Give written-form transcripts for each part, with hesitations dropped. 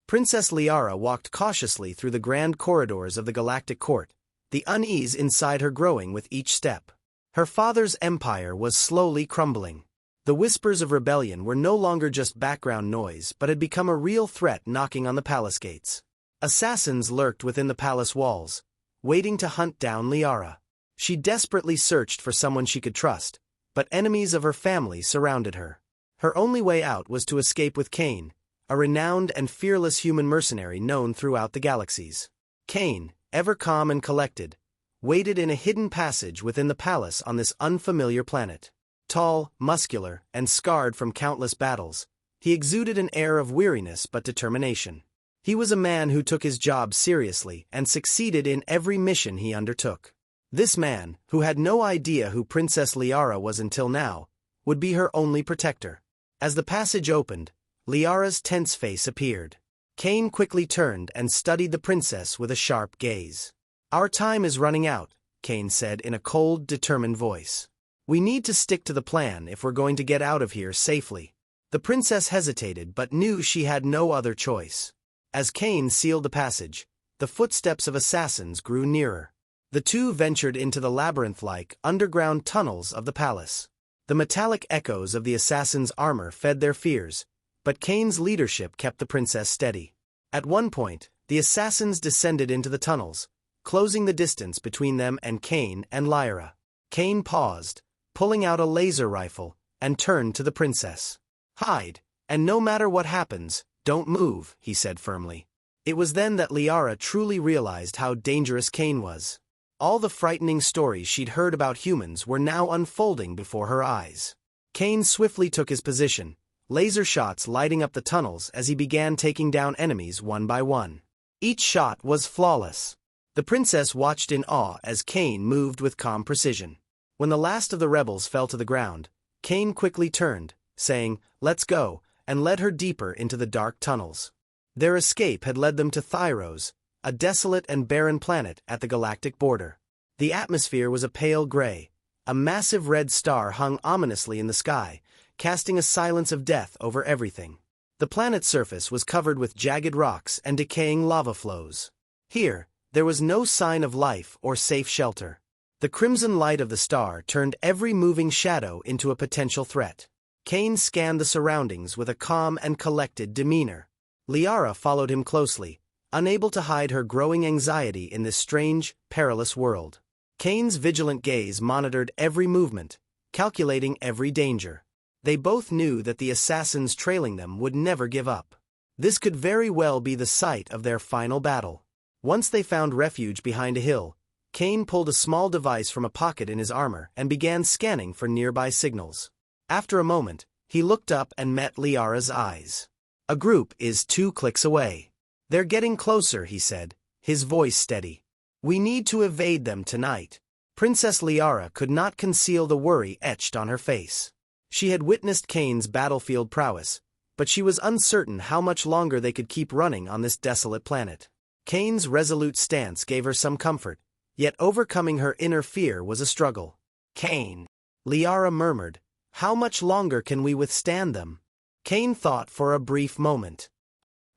Princess Lyara walked cautiously through the grand corridors of the Galactic Court, the unease inside her growing with each step. Her father's empire was slowly crumbling. The whispers of rebellion were no longer just background noise but had become a real threat knocking on the palace gates. Assassins lurked within the palace walls, waiting to hunt down Lyara. She desperately searched for someone she could trust, but enemies of her family surrounded her. Her only way out was to escape with Kane, a renowned and fearless human mercenary known throughout the galaxies. Kane, ever calm and collected, waited in a hidden passage within the palace on this unfamiliar planet. Tall, muscular, and scarred from countless battles, he exuded an air of weariness but determination. He was a man who took his job seriously and succeeded in every mission he undertook. This man, who had no idea who Princess Lyara was until now, would be her only protector. As the passage opened, Liara's tense face appeared. Kane quickly turned and studied the princess with a sharp gaze. "Our time is running out," Kane said in a cold, determined voice. "We need to stick to the plan if we're going to get out of here safely." The princess hesitated but knew she had no other choice. As Kane sealed the passage, the footsteps of assassins grew nearer. The two ventured into the labyrinth-like, underground tunnels of the palace. The metallic echoes of the assassins' armor fed their fears, but Kane's leadership kept the princess steady. At one point, the assassins descended into the tunnels, closing the distance between them and Kane and Lyara. Kane paused, pulling out a laser rifle, and turned to the princess. "Hide, and no matter what happens, don't move," he said firmly. It was then that Lyara truly realized how dangerous Kane was. All the frightening stories she'd heard about humans were now unfolding before her eyes. Kane swiftly took his position, laser shots lighting up the tunnels as he began taking down enemies one by one. Each shot was flawless. The princess watched in awe as Kane moved with calm precision. When the last of the rebels fell to the ground, Kane quickly turned, saying, "Let's go," and led her deeper into the dark tunnels. Their escape had led them to Thyros, a desolate and barren planet at the galactic border. The atmosphere was a pale gray. A massive red star hung ominously in the sky, casting a silence of death over everything. The planet's surface was covered with jagged rocks and decaying lava flows. Here, there was no sign of life or safe shelter. The crimson light of the star turned every moving shadow into a potential threat. Kane scanned the surroundings with a calm and collected demeanor. Lyara followed him closely, unable to hide her growing anxiety in this strange, perilous world. Kane's vigilant gaze monitored every movement, calculating every danger. They both knew that the assassins trailing them would never give up. This could very well be the site of their final battle. Once they found refuge behind a hill, Kane pulled a small device from a pocket in his armor and began scanning for nearby signals. After a moment, he looked up and met Liara's eyes. "A group is 2 clicks away. They're getting closer," he said, his voice steady. "We need to evade them tonight." Princess Lyara could not conceal the worry etched on her face. She had witnessed Kane's battlefield prowess, but she was uncertain how much longer they could keep running on this desolate planet. Kane's resolute stance gave her some comfort, yet overcoming her inner fear was a struggle. "Kane," Lyara murmured, "how much longer can we withstand them?" Kane thought for a brief moment.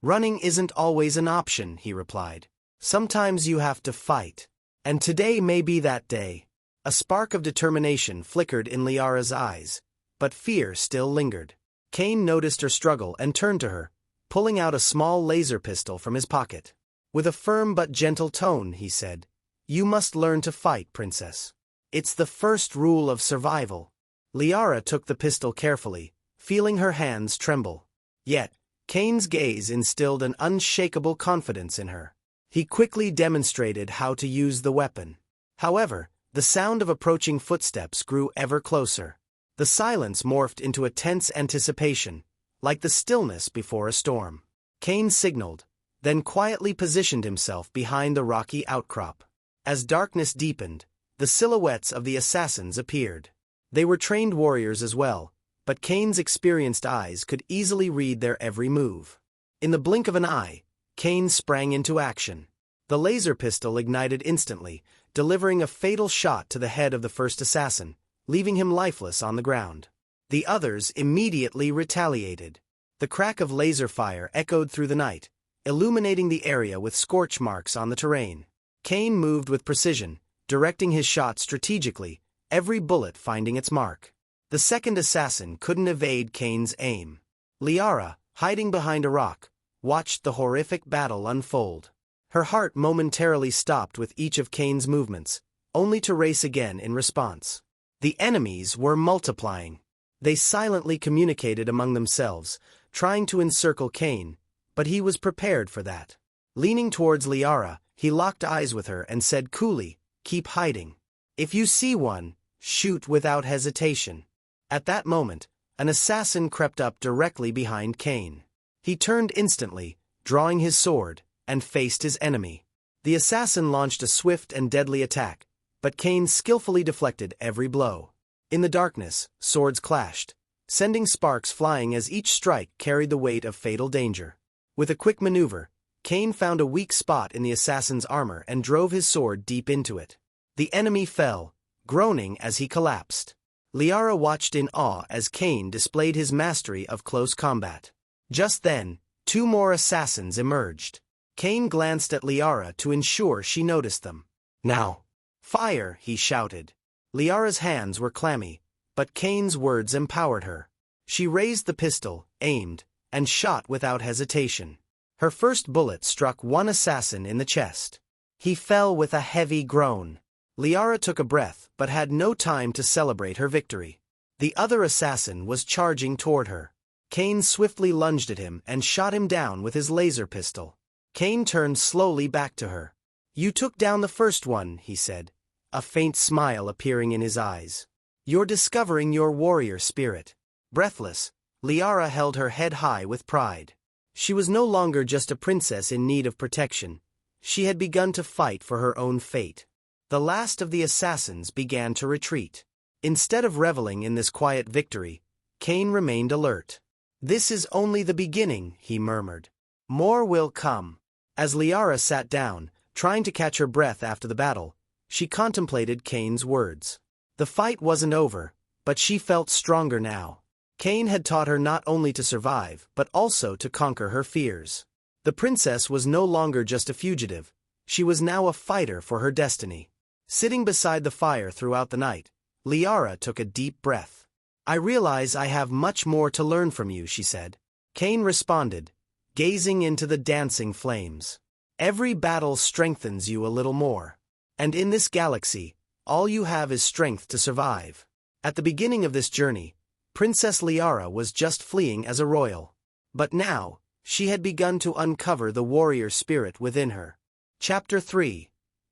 "Running isn't always an option," he replied. "Sometimes you have to fight. And today may be that day." A spark of determination flickered in Liara's eyes, but fear still lingered. Kane noticed her struggle and turned to her, pulling out a small laser pistol from his pocket. With a firm but gentle tone, he said, "You must learn to fight, Princess. It's the first rule of survival." Lyara took the pistol carefully, feeling her hands tremble. Yet, Kane's gaze instilled an unshakable confidence in her. He quickly demonstrated how to use the weapon. However, the sound of approaching footsteps grew ever closer. The silence morphed into a tense anticipation, like the stillness before a storm. Kane signaled, then quietly positioned himself behind the rocky outcrop. As darkness deepened, the silhouettes of the assassins appeared. They were trained warriors as well, but Kane's experienced eyes could easily read their every move. In the blink of an eye, Kane sprang into action. The laser pistol ignited instantly, delivering a fatal shot to the head of the first assassin, leaving him lifeless on the ground. The others immediately retaliated. The crack of laser fire echoed through the night, illuminating the area with scorch marks on the terrain. Kane moved with precision, directing his shot strategically, every bullet finding its mark. The second assassin couldn't evade Kane's aim. Lyara, hiding behind a rock, watched the horrific battle unfold. Her heart momentarily stopped with each of Kane's movements, only to race again in response. The enemies were multiplying. They silently communicated among themselves, trying to encircle Kane, but he was prepared for that. Leaning towards Lyara, he locked eyes with her and said coolly, "Keep hiding. If you see one, shoot without hesitation." At that moment, an assassin crept up directly behind Kane. He turned instantly, drawing his sword, and faced his enemy. The assassin launched a swift and deadly attack, but Kane skillfully deflected every blow. In the darkness, swords clashed, sending sparks flying as each strike carried the weight of fatal danger. With a quick maneuver, Kane found a weak spot in the assassin's armor and drove his sword deep into it. The enemy fell, groaning as he collapsed. Lyara watched in awe as Kane displayed his mastery of close combat. Just then, two more assassins emerged. Kane glanced at Lyara to ensure she noticed them. "Now, fire!" he shouted. Liara's hands were clammy, but Kane's words empowered her. She raised the pistol, aimed, and shot without hesitation. Her first bullet struck one assassin in the chest. He fell with a heavy groan. Lyara took a breath but had no time to celebrate her victory. The other assassin was charging toward her. Kane swiftly lunged at him and shot him down with his laser pistol. Kane turned slowly back to her. "You took down the first one," he said, a faint smile appearing in his eyes. "You're discovering your warrior spirit." Breathless, Lyara held her head high with pride. She was no longer just a princess in need of protection. She had begun to fight for her own fate. The last of the assassins began to retreat. Instead of reveling in this quiet victory, Kane remained alert. "This is only the beginning," he murmured. "More will come." As Lyara sat down, trying to catch her breath after the battle, she contemplated Kane's words. The fight wasn't over, but she felt stronger now. Kane had taught her not only to survive, but also to conquer her fears. The princess was no longer just a fugitive. She was now a fighter for her destiny. Sitting beside the fire throughout the night, Lyara took a deep breath. "I realize I have much more to learn from you," she said. Kane responded, gazing into the dancing flames. "Every battle strengthens you a little more. And in this galaxy, all you have is strength to survive." At the beginning of this journey, Princess Lyara was just fleeing as a royal. But now, she had begun to uncover the warrior spirit within her. Chapter 3.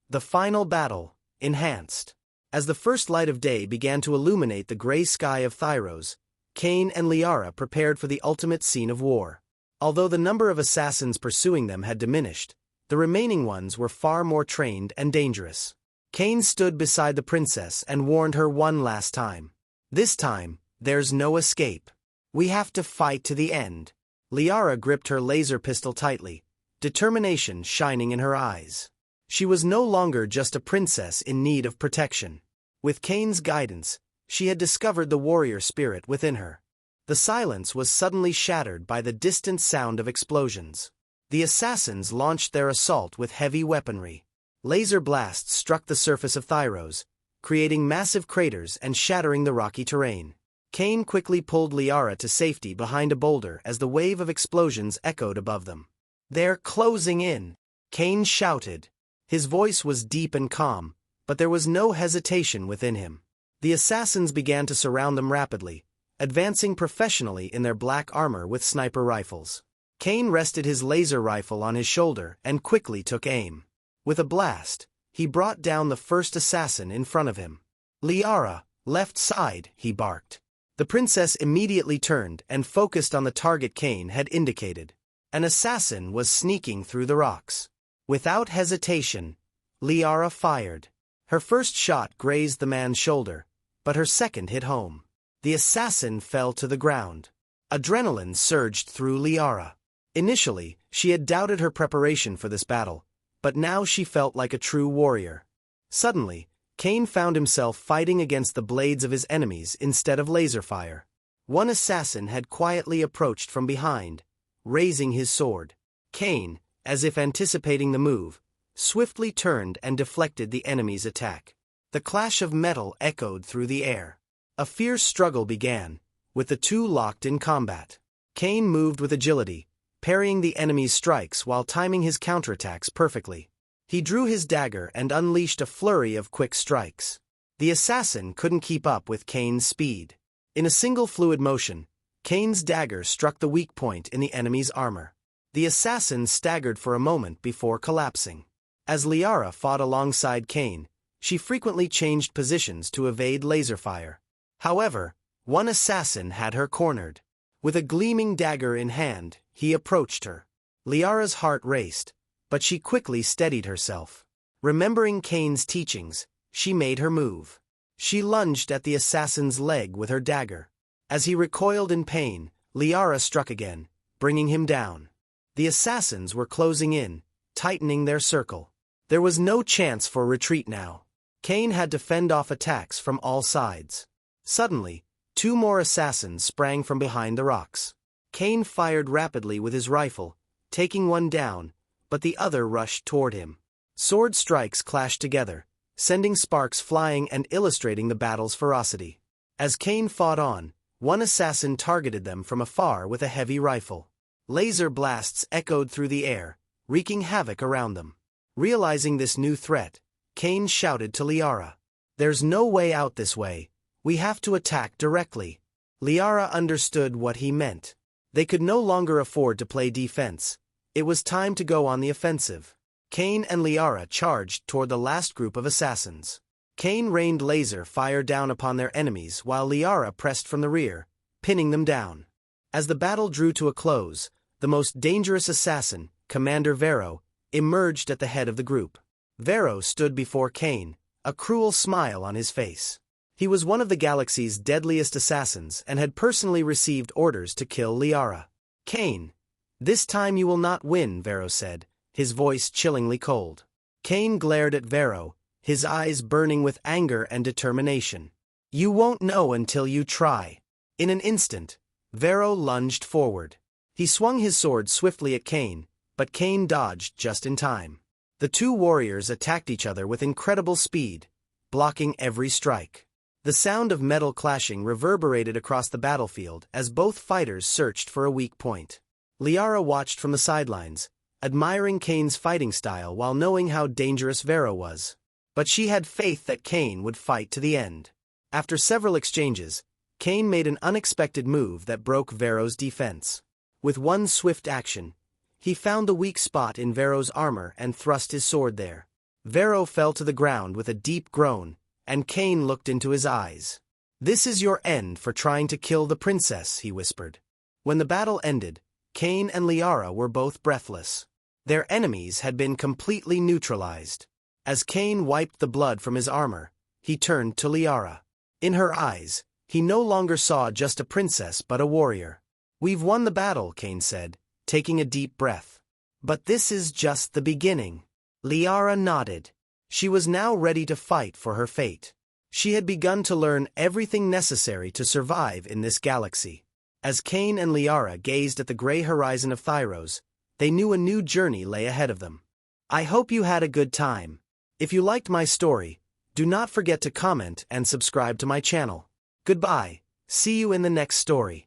The Final Battle, Enhanced. As the first light of day began to illuminate the gray sky of Thyros, Kane and Lyara prepared for the ultimate scene of war. Although the number of assassins pursuing them had diminished, the remaining ones were far more trained and dangerous. Kane stood beside the princess and warned her one last time. "This time, there's no escape. We have to fight to the end." Lyara gripped her laser pistol tightly, determination shining in her eyes. She was no longer just a princess in need of protection. With Kane's guidance, she had discovered the warrior spirit within her. The silence was suddenly shattered by the distant sound of explosions. The assassins launched their assault with heavy weaponry. Laser blasts struck the surface of Thyros, creating massive craters and shattering the rocky terrain. Kane quickly pulled Lyara to safety behind a boulder as the wave of explosions echoed above them. "They're closing in," Kane shouted. His voice was deep and calm, but there was no hesitation within him. The assassins began to surround them rapidly, advancing professionally in their black armor with sniper rifles. Kane rested his laser rifle on his shoulder and quickly took aim. With a blast, he brought down the first assassin in front of him. "Lyara, left side," he barked. The princess immediately turned and focused on the target Kane had indicated. An assassin was sneaking through the rocks. Without hesitation, Lyara fired. Her first shot grazed the man's shoulder, but her second hit home. The assassin fell to the ground. Adrenaline surged through Lyara. Initially, she had doubted her preparation for this battle, but now she felt like a true warrior. Suddenly, Kane found himself fighting against the blades of his enemies instead of laser fire. One assassin had quietly approached from behind, raising his sword. Kane, as if anticipating the move, swiftly turned and deflected the enemy's attack. The clash of metal echoed through the air. A fierce struggle began, with the two locked in combat. Kane moved with agility, parrying the enemy's strikes while timing his counterattacks perfectly. He drew his dagger and unleashed a flurry of quick strikes. The assassin couldn't keep up with Kane's speed. In a single fluid motion, Kane's dagger struck the weak point in the enemy's armor. The assassin staggered for a moment before collapsing. As Lyara fought alongside Kane, she frequently changed positions to evade laser fire. However, one assassin had her cornered. With a gleaming dagger in hand, he approached her. Lyara's heart raced, but she quickly steadied herself. Remembering Kane's teachings, she made her move. She lunged at the assassin's leg with her dagger. As he recoiled in pain, Lyara struck again, bringing him down. The assassins were closing in, tightening their circle. There was no chance for retreat now. Kane had to fend off attacks from all sides. Suddenly, two more assassins sprang from behind the rocks. Kane fired rapidly with his rifle, taking one down, but the other rushed toward him. Sword strikes clashed together, sending sparks flying and illustrating the battle's ferocity. As Kane fought on, one assassin targeted them from afar with a heavy rifle. Laser blasts echoed through the air, wreaking havoc around them. Realizing this new threat, Kane shouted to Lyara, "There's no way out this way. We have to attack directly." Lyara understood what he meant. They could no longer afford to play defense. It was time to go on the offensive. Kane and Lyara charged toward the last group of assassins. Kane rained laser fire down upon their enemies while Lyara pressed from the rear, pinning them down. As the battle drew to a close, the most dangerous assassin, Commander Vero, emerged at the head of the group. Vero stood before Kane, a cruel smile on his face. He was one of the galaxy's deadliest assassins and had personally received orders to kill Lyara. "Kane, this time you will not win," Vero said, his voice chillingly cold. Kane glared at Vero, his eyes burning with anger and determination. "You won't know until you try." In an instant, Vero lunged forward. He swung his sword swiftly at Kane, but Kane dodged just in time. The two warriors attacked each other with incredible speed, blocking every strike. The sound of metal clashing reverberated across the battlefield as both fighters searched for a weak point. Lyara watched from the sidelines, admiring Kane's fighting style while knowing how dangerous Vero was. But she had faith that Kane would fight to the end. After several exchanges, Kane made an unexpected move that broke Vero's defense. With one swift action, he found the weak spot in Vero's armor and thrust his sword there. Vero fell to the ground with a deep groan, and Kane looked into his eyes. "This is your end for trying to kill the princess," he whispered. When the battle ended, Kane and Lyara were both breathless. Their enemies had been completely neutralized. As Kane wiped the blood from his armor, he turned to Lyara. In her eyes, he no longer saw just a princess but a warrior. "We've won the battle," Kane said, taking a deep breath. "But this is just the beginning." Lyara nodded. She was now ready to fight for her fate. She had begun to learn everything necessary to survive in this galaxy. As Kane and Lyara gazed at the gray horizon of Thyros, they knew a new journey lay ahead of them. I hope you had a good time. If you liked my story, do not forget to comment and subscribe to my channel. Goodbye. See you in the next story.